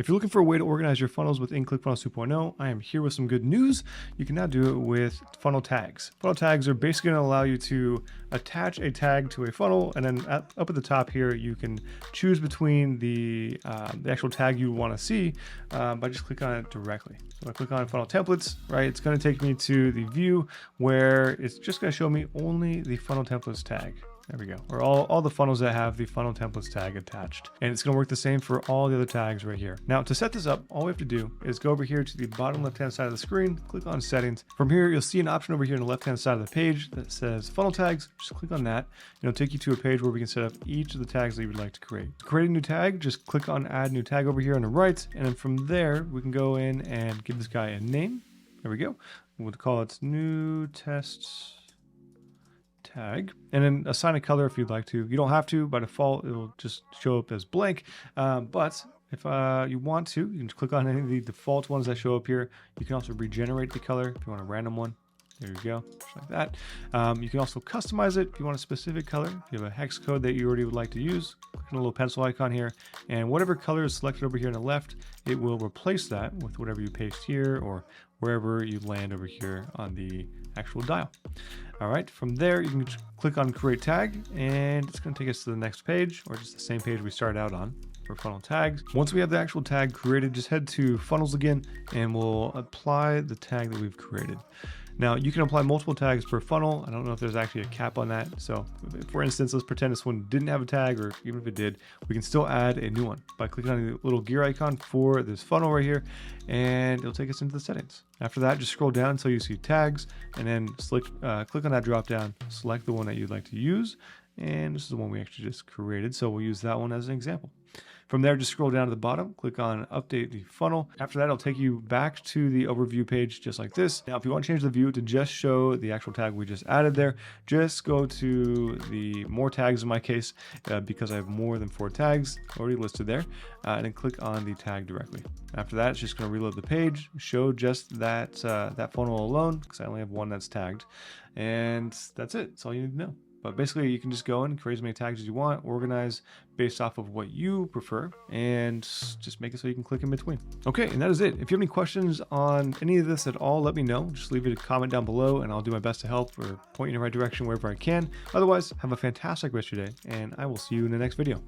If you're looking for a way to organize your funnels within ClickFunnels 2.0, I am here with some good news. You can now do it with funnel tags. Funnel tags are basically going to allow you to attach a tag to a funnel, and then up at the top here, you can choose between the actual tag you want to see by just clicking on it directly. So I click on funnel templates, right? It's going to take me to the view where it's just going to show me only the funnel templates tag. There we go. Or all the funnels that have the funnel templates tag attached. And it's going to work the same for all the other tags right here. Now, to set this up, all we have to do is go over here to the bottom left-hand side of the screen, click on settings. From here, you'll see an option over here on the left-hand side of the page that says funnel tags. Just click on that. And it'll take you to a page where we can set up each of the tags that you would like to create. To create a new tag, just click on add new tag over here on the right. And then from there, we can go in and give this guy a name. There we go. We'll call it new tests tag, and then assign a color if you'd like to. You don't have to. By default, it will just show up as blank. But if you want to, you can just click on any of the default ones that show up here. You can also regenerate the color if you want a random one. There you go, just like that. You can also customize it if you want a specific color. If you have a hex code that you already would like to use, click on the little pencil icon here, and whatever color is selected over here on the left, it will replace that with whatever you paste here or wherever you land over here on the actual dial. All right, from there, you can just click on create tag, and it's going to take us to the next page, or just the same page we started out on for funnel tags. Once we have the actual tag created, just head to funnels again, and we'll apply the tag that we've created. Now, you can apply multiple tags per funnel. I don't know if there's actually a cap on that. So for instance, let's pretend this one didn't have a tag, or even if it did, we can still add a new one by clicking on the little gear icon for this funnel right here, and it'll take us into the settings. After that, just scroll down until you see tags, and then click on that drop down, select the one that you'd like to use. And this is the one we actually just created, so we'll use that one as an example. From there, just scroll down to the bottom, click on update the funnel. After that, it'll take you back to the overview page just like this. Now, if you want to change the view to just show the actual tag we just added there, just go to the more tags in my case, because I have more than 4 tags already listed there, and then click on the tag directly. After that, it's just going to reload the page, show just that funnel alone, because I only have one that's tagged. And that's it. That's all you need to know. But basically, you can just go in, create as many tags as you want, organize based off of what you prefer, and just make it so you can click in between. Okay, and that is it. If you have any questions on any of this at all, let me know. Just leave it a comment down below, and I'll do my best to help or point you in the right direction wherever I can. Otherwise, have a fantastic rest of your day, and I will see you in the next video.